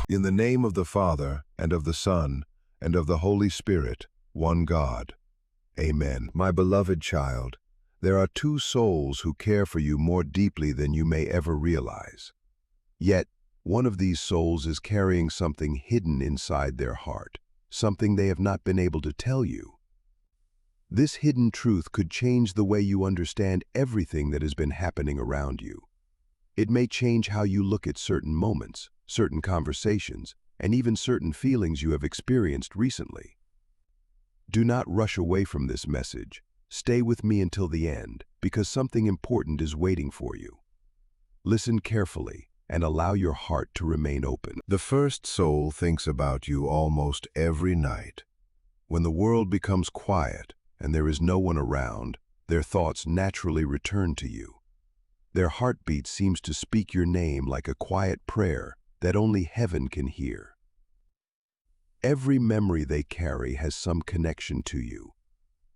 In the name of the Father, and of the Son, and of the Holy Spirit, one God. Amen. My beloved child, there are two souls who care for you more deeply than you may ever realize. Yet, one of these souls is carrying something hidden inside their heart, something they have not been able to tell you. This hidden truth could change the way you understand everything that has been happening around you. It may change how you look at certain moments, certain conversations, and even certain feelings you have experienced recently. Do not rush away from this message. Stay with me until the end, because something important is waiting for you. Listen carefully and allow your heart to remain open. The first soul thinks about you almost every night. When the world becomes quiet and there is no one around, their thoughts naturally return to you. Their heartbeat seems to speak your name like a quiet prayer that only heaven can hear. Every memory they carry has some connection to you.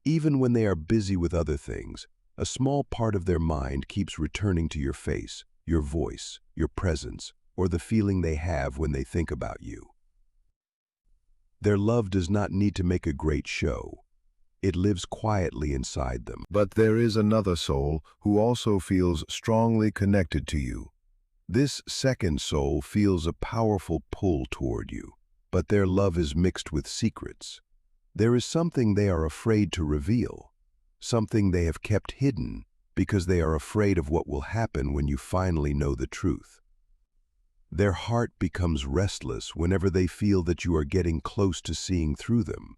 Even when they are busy with other things, a small part of their mind keeps returning to your face, your voice, your presence, or the feeling they have when they think about you. Their love does not need to make a great show. It lives quietly inside them. But there is another soul who also feels strongly connected to you. This second soul feels a powerful pull toward you, but their love is mixed with secrets. There is something they are afraid to reveal, something they have kept hidden because they are afraid of what will happen when you finally know the truth. Their heart becomes restless whenever they feel that you are getting close to seeing through them.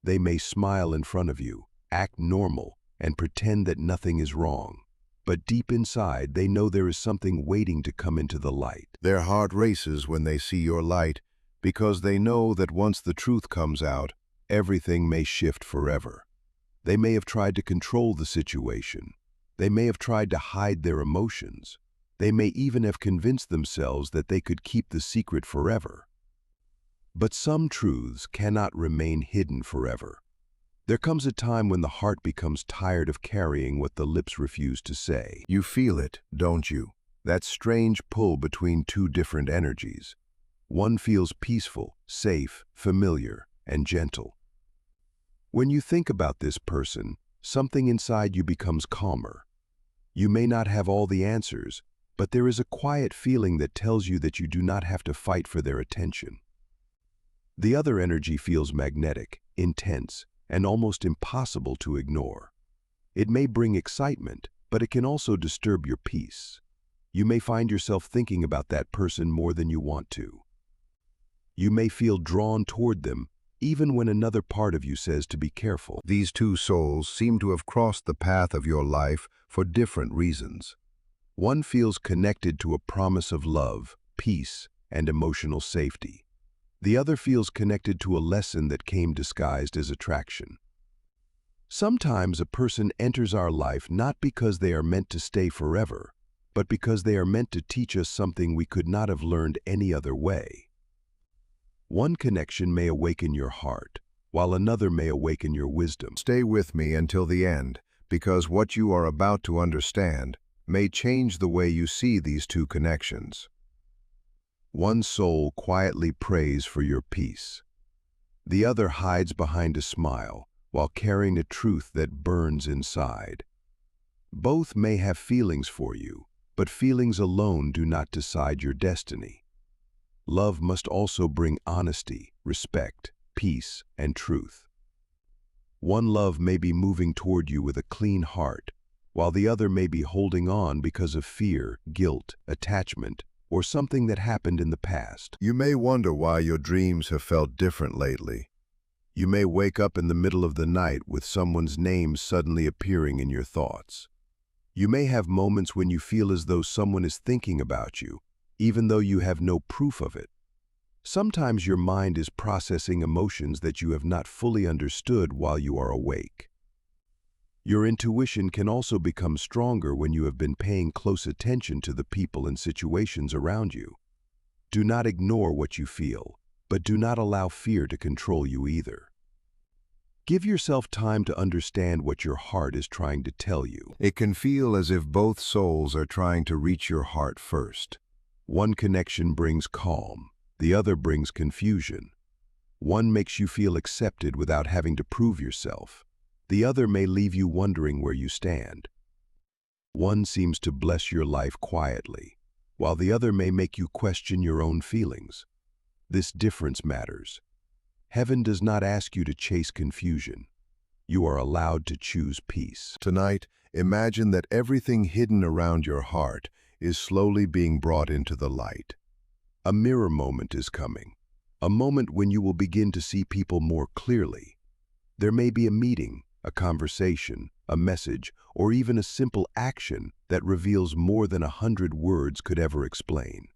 They may smile in front of you, act normal, and pretend that nothing is wrong. But deep inside, they know there is something waiting to come into the light. Their heart races when they see your light, because they know that once the truth comes out, everything may shift forever. They may have tried to control the situation. They may have tried to hide their emotions. They may even have convinced themselves that they could keep the secret forever. But some truths cannot remain hidden forever. There comes a time when the heart becomes tired of carrying what the lips refuse to say. You feel it, don't you? That strange pull between two different energies. One feels peaceful, safe, familiar, and gentle. When you think about this person, something inside you becomes calmer. You may not have all the answers, but there is a quiet feeling that tells you that you do not have to fight for their attention. The other energy feels magnetic, intense, and almost impossible to ignore. It may bring excitement, but it can also disturb your peace. You may find yourself thinking about that person more than you want to. You may feel drawn toward them, even when another part of you says to be careful. These two souls seem to have crossed the path of your life for different reasons. One feels connected to a promise of love, peace, and emotional safety. The other feels connected to a lesson that came disguised as attraction. Sometimes a person enters our life not because they are meant to stay forever, but because they are meant to teach us something we could not have learned any other way. One connection may awaken your heart, while another may awaken your wisdom. Stay with me until the end, because what you are about to understand may change the way you see these two connections. One soul quietly prays for your peace. The other hides behind a smile while carrying a truth that burns inside. Both may have feelings for you, but feelings alone do not decide your destiny. Love must also bring honesty, respect, peace, and truth. One love may be moving toward you with a clean heart, while the other may be holding on because of fear, guilt, attachment, or something that happened in the past. You may wonder why your dreams have felt different lately. You may wake up in the middle of the night with someone's name suddenly appearing in your thoughts. You may have moments when you feel as though someone is thinking about you, even though you have no proof of it. Sometimes your mind is processing emotions that you have not fully understood while you are awake. Your intuition can also become stronger when you have been paying close attention to the people and situations around you. Do not ignore what you feel, but do not allow fear to control you either. Give yourself time to understand what your heart is trying to tell you. It can feel as if both souls are trying to reach your heart first. One connection brings calm, The other brings confusion. One makes you feel accepted without having to prove yourself. The other may leave you wondering where you stand. One seems to bless your life quietly, while the other may make you question your own feelings. This difference matters. Heaven does not ask you to chase confusion. You are allowed to choose peace. Tonight, imagine that everything hidden around your heart is slowly being brought into the light. A mirror moment is coming, a moment when you will begin to see people more clearly. There may be a meeting, a conversation, a message, or even a simple action that reveals more than 100 words could ever explain.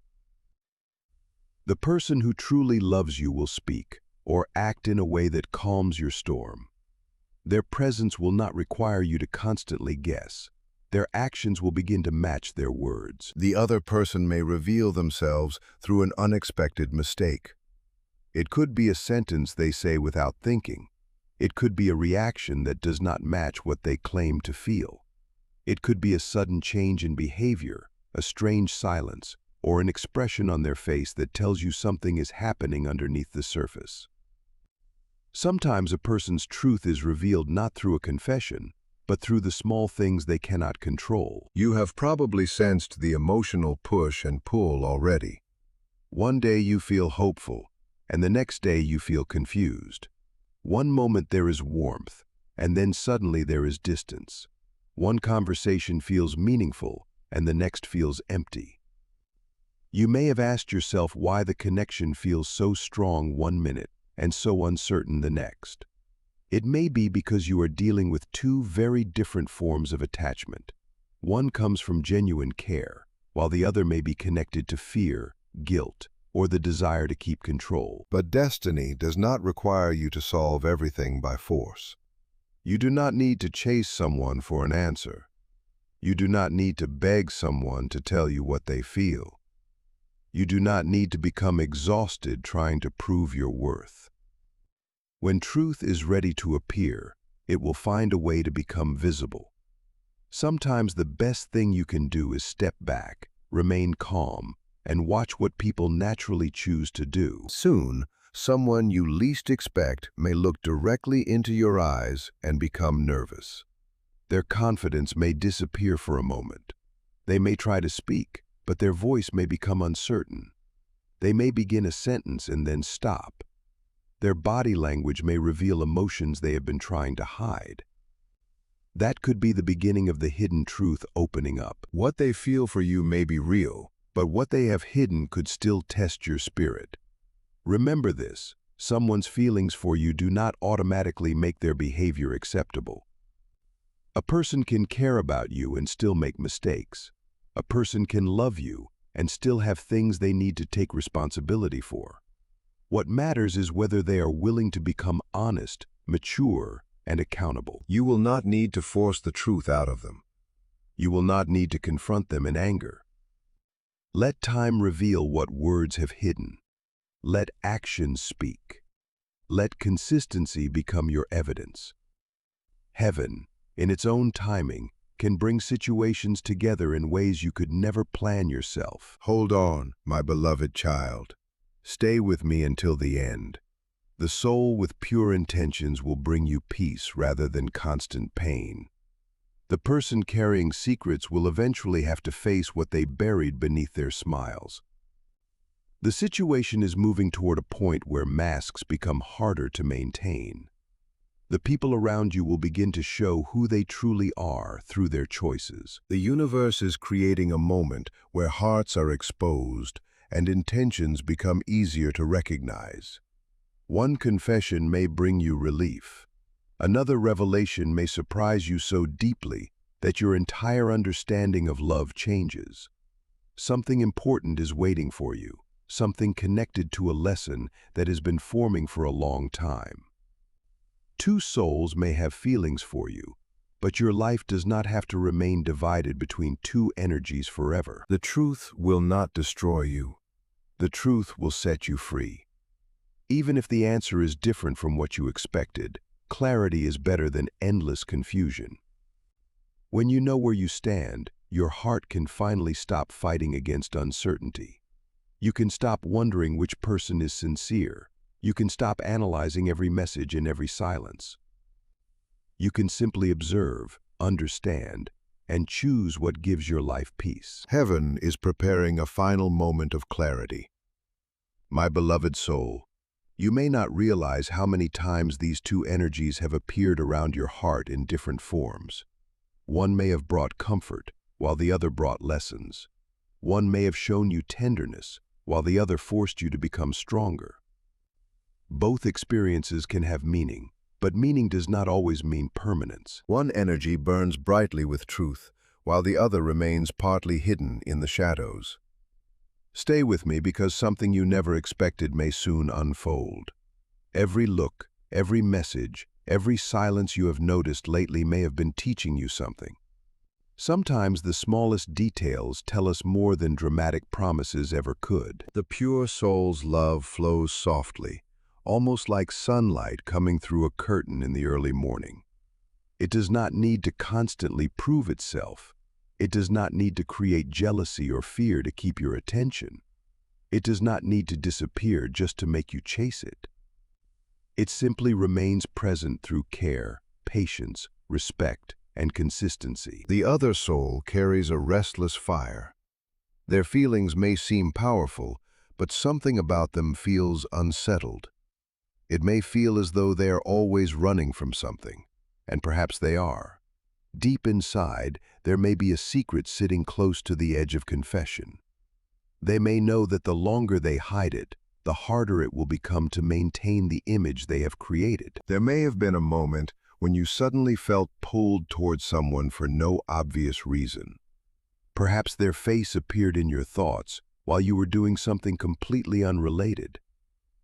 The person who truly loves you will speak or act in a way that calms your storm. Their presence will not require you to constantly guess. Their actions will begin to match their words. The other person may reveal themselves through an unexpected mistake. It could be a sentence they say without thinking. It could be a reaction that does not match what they claim to feel. It could be a sudden change in behavior, a strange silence, or an expression on their face that tells you something is happening underneath the surface. Sometimes a person's truth is revealed not through a confession, but through the small things they cannot control. You have probably sensed the emotional push and pull already. One day you feel hopeful, and the next day you feel confused. One moment there is warmth, and then suddenly there is distance. One conversation feels meaningful, and the next feels empty. You may have asked yourself why the connection feels so strong one minute and so uncertain the next. It may be because you are dealing with two very different forms of attachment. One comes from genuine care, while the other may be connected to fear, guilt, or the desire to keep control. But destiny does not require you to solve everything by force. You do not need to chase someone for an answer. You do not need to beg someone to tell you what they feel. You do not need to become exhausted trying to prove your worth. When truth is ready to appear, it will find a way to become visible. Sometimes the best thing you can do is step back, remain calm, and watch what people naturally choose to do. Soon, someone you least expect may look directly into your eyes and become nervous. Their confidence may disappear for a moment. They may try to speak, but their voice may become uncertain. They may begin a sentence and then stop. Their body language may reveal emotions they have been trying to hide. That could be the beginning of the hidden truth opening up. What they feel for you may be real, but what they have hidden could still test your spirit. Remember this: someone's feelings for you do not automatically make their behavior acceptable. A person can care about you and still make mistakes. A person can love you and still have things they need to take responsibility for. What matters is whether they are willing to become honest, mature, and accountable. You will not need to force the truth out of them. You will not need to confront them in anger. Let time reveal what words have hidden. Let actions speak. Let consistency become your evidence. Heaven, in its own timing, can bring situations together in ways you could never plan yourself. Hold on, my beloved child. Stay with me until the end. The soul with pure intentions will bring you peace rather than constant pain. The person carrying secrets will eventually have to face what they buried beneath their smiles. The situation is moving toward a point where masks become harder to maintain. The people around you will begin to show who they truly are through their choices. The universe is creating a moment where hearts are exposed and intentions become easier to recognize. One confession may bring you relief. Another revelation may surprise you so deeply that your entire understanding of love changes. Something important is waiting for you, something connected to a lesson that has been forming for a long time. Two souls may have feelings for you, but your life does not have to remain divided between two energies forever. The truth will not destroy you. The truth will set you free. Even if the answer is different from what you expected, clarity is better than endless confusion. When you know where you stand, your heart can finally stop fighting against uncertainty. You can stop wondering which person is sincere. You can stop analyzing every message in every silence. You can simply observe, understand, and choose what gives your life peace. Heaven is preparing a final moment of clarity. My beloved soul, you may not realize how many times these two energies have appeared around your heart in different forms. One may have brought comfort, while the other brought lessons. One may have shown you tenderness, while the other forced you to become stronger. Both experiences can have meaning, but meaning does not always mean permanence. One energy burns brightly with truth, while the other remains partly hidden in the shadows. Stay with me because something you never expected may soon unfold. Every look, every message, every silence you have noticed lately may have been teaching you something. Sometimes the smallest details tell us more than dramatic promises ever could. The pure soul's love flows softly, almost like sunlight coming through a curtain in the early morning. It does not need to constantly prove itself. It does not need to create jealousy or fear to keep your attention. It does not need to disappear just to make you chase it. It simply remains present through care, patience, respect, and consistency. The other soul carries a restless fire. Their feelings may seem powerful, but something about them feels unsettled. It may feel as though they are always running from something, and perhaps they are. Deep inside, there may be a secret sitting close to the edge of confession. They may know that the longer they hide it, the harder it will become to maintain the image they have created. There may have been a moment when you suddenly felt pulled towards someone for no obvious reason. Perhaps their face appeared in your thoughts while you were doing something completely unrelated.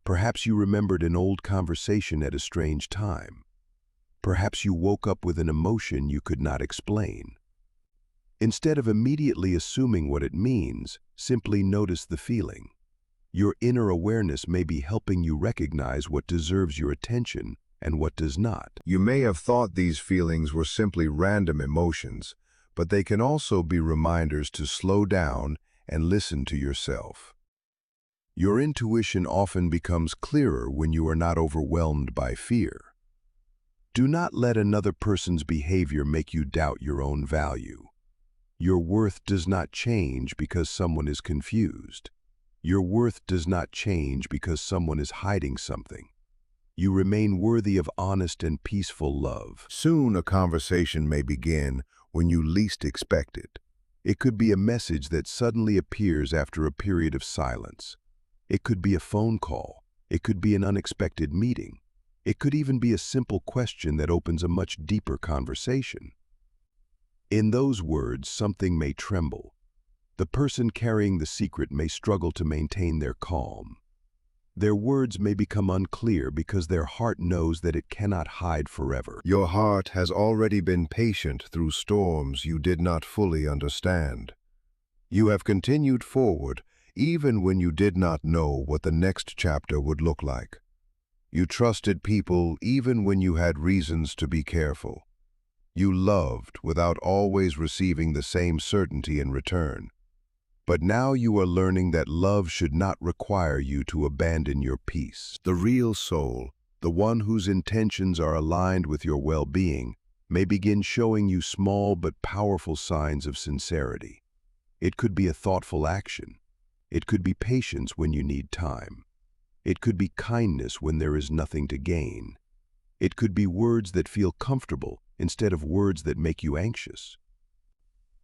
Perhaps you remembered an old conversation at a strange time. Perhaps you woke up with an emotion you could not explain. Instead of immediately assuming what it means, simply notice the feeling. Your inner awareness may be helping you recognize what deserves your attention and what does not. You may have thought these feelings were simply random emotions, but they can also be reminders to slow down and listen to yourself. Your intuition often becomes clearer when you are not overwhelmed by fear. Do not let another person's behavior make you doubt your own value. Your worth does not change because someone is confused. Your worth does not change because someone is hiding something. You remain worthy of honest and peaceful love. Soon a conversation may begin when you least expect it. It could be a message that suddenly appears after a period of silence. It could be a phone call. It could be an unexpected meeting. It could even be a simple question that opens a much deeper conversation. In those words, something may tremble. The person carrying the secret may struggle to maintain their calm. Their words may become unclear because their heart knows that it cannot hide forever. Your heart has already been patient through storms you did not fully understand. You have continued forward even when you did not know what the next chapter would look like. You trusted people even when you had reasons to be careful. You loved without always receiving the same certainty in return. But now you are learning that love should not require you to abandon your peace. The real soul, the one whose intentions are aligned with your well-being, may begin showing you small but powerful signs of sincerity. It could be a thoughtful action. It could be patience when you need time. It could be kindness when there is nothing to gain. It could be words that feel comfortable instead of words that make you anxious.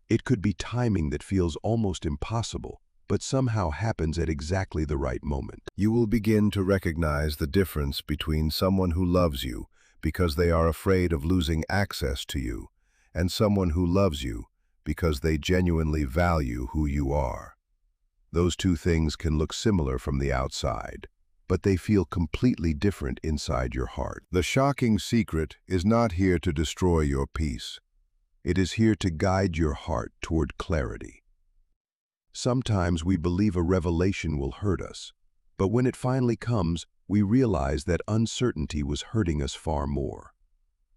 It could be timing that feels almost impossible, but somehow happens at exactly the right moment. You will begin to recognize the difference between someone who loves you because they are afraid of losing access to you, and someone who loves you because they genuinely value who you are. Those two things can look similar from the outside, but they feel completely different inside your heart. The shocking secret is not here to destroy your peace. It is here to guide your heart toward clarity. Sometimes we believe a revelation will hurt us, but when it finally comes, we realize that uncertainty was hurting us far more.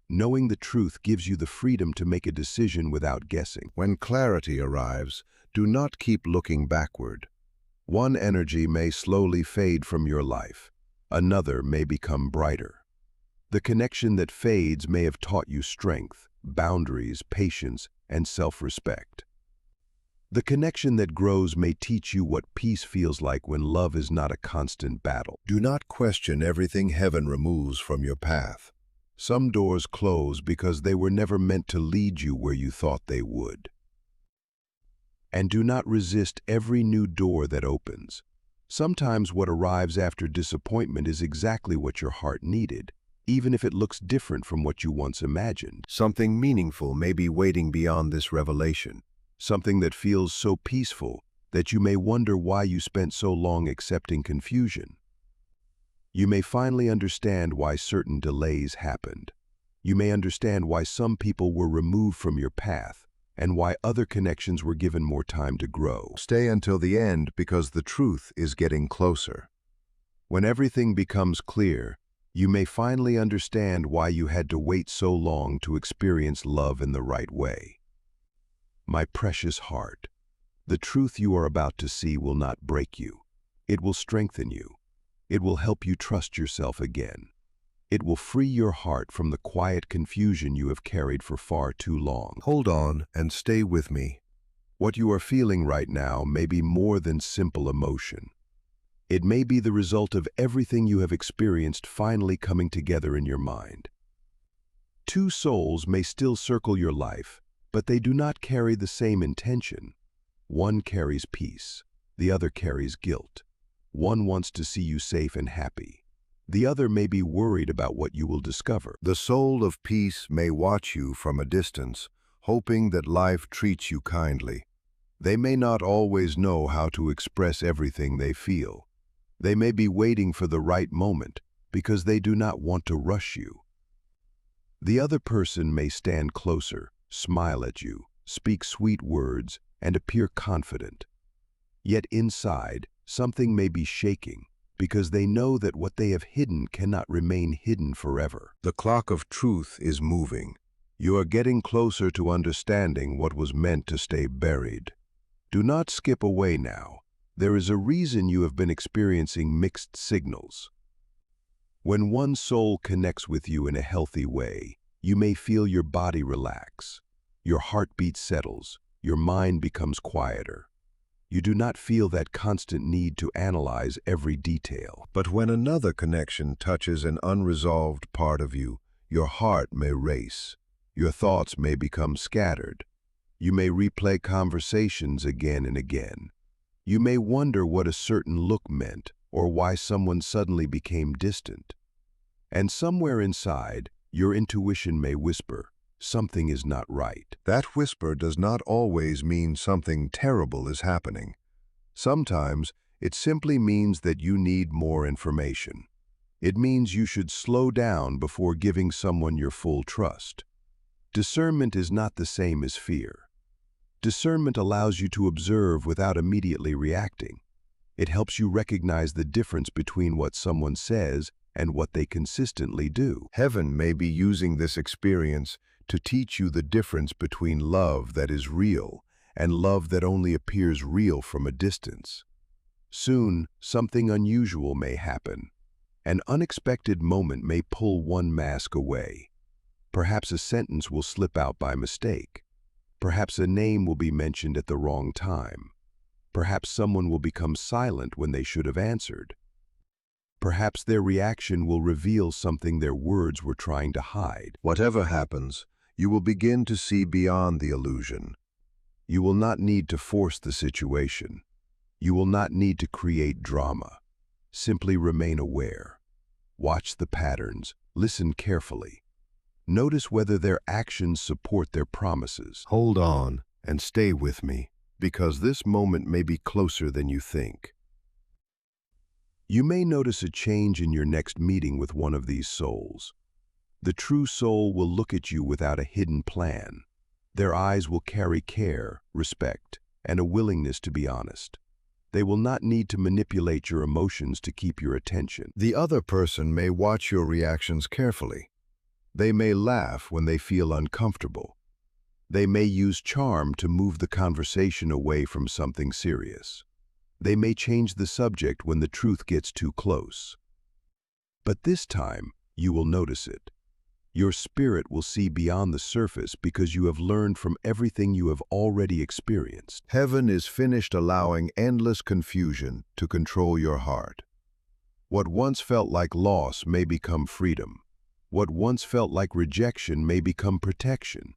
Knowing the truth gives you the freedom to make a decision without guessing. When clarity arrives, do not keep looking backward. One energy may slowly fade from your life. Another may become brighter. The connection that fades may have taught you strength, boundaries, patience, and self-respect. The connection that grows may teach you what peace feels like when love is not a constant battle. Do not question everything heaven removes from your path. Some doors close because they were never meant to lead you where you thought they would. And do not resist every new door that opens. Sometimes what arrives after disappointment is exactly what your heart needed, even if it looks different from what you once imagined. Something meaningful may be waiting beyond this revelation, something that feels so peaceful that you may wonder why you spent so long accepting confusion. You may finally understand why certain delays happened. You may understand why some people were removed from your path, and why other connections were given more time to grow. Stay until the end because the truth is getting closer. When everything becomes clear, you may finally understand why you had to wait so long to experience love in the right way. My precious heart, the truth you are about to see will not break you. It will strengthen you. It will help you trust yourself again. It will free your heart from the quiet confusion you have carried for far too long. Hold on and stay with me. What you are feeling right now may be more than simple emotion. It may be the result of everything you have experienced finally coming together in your mind. Two souls may still circle your life, but they do not carry the same intention. One carries peace, the other carries guilt. One wants to see you safe and happy. The other may be worried about what you will discover. The soul of peace may watch you from a distance, hoping that life treats you kindly. They may not always know how to express everything they feel. They may be waiting for the right moment because they do not want to rush you. The other person may stand closer, smile at you, speak sweet words, and appear confident. Yet inside, something may be shaking because they know that what they have hidden cannot remain hidden forever. The clock of truth is moving. You are getting closer to understanding what was meant to stay buried. Do not skip away now. There is a reason you have been experiencing mixed signals. When one soul connects with you in a healthy way, you may feel your body relax. Your heartbeat settles. Your mind becomes quieter. You do not feel that constant need to analyze every detail. But when another connection touches an unresolved part of you, your heart may race. Your thoughts may become scattered. You may replay conversations again and again. You may wonder what a certain look meant or why someone suddenly became distant. And somewhere inside, your intuition may whisper, something is not right. That whisper does not always mean something terrible is happening. Sometimes it simply means that you need more information. It means you should slow down before giving someone your full trust. Discernment is not the same as fear. Discernment allows you to observe without immediately reacting. It helps you recognize the difference between what someone says and what they consistently do. Heaven may be using this experience to teach you the difference between love that is real and love that only appears real from a distance. Soon, something unusual may happen. An unexpected moment may pull one mask away. Perhaps a sentence will slip out by mistake. Perhaps a name will be mentioned at the wrong time. Perhaps someone will become silent when they should have answered. Perhaps their reaction will reveal something their words were trying to hide. Whatever happens, you will begin to see beyond the illusion. You will not need to force the situation. You will not need to create drama. Simply remain aware. Watch the patterns. Listen carefully. Notice whether their actions support their promises. Hold on and stay with me, because this moment may be closer than you think. You may notice a change in your next meeting with one of these souls. The true soul will look at you without a hidden plan. Their eyes will carry care, respect, and a willingness to be honest. They will not need to manipulate your emotions to keep your attention. The other person may watch your reactions carefully. They may laugh when they feel uncomfortable. They may use charm to move the conversation away from something serious. They may change the subject when the truth gets too close. But this time, you will notice it. Your spirit will see beyond the surface because you have learned from everything you have already experienced. Heaven is finished allowing endless confusion to control your heart. What once felt like loss may become freedom. What once felt like rejection may become protection.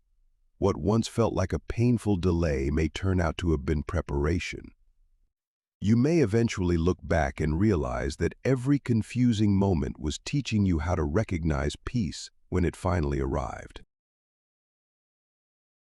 What once felt like a painful delay may turn out to have been preparation. You may eventually look back and realize that every confusing moment was teaching you how to recognize peace when it finally arrived.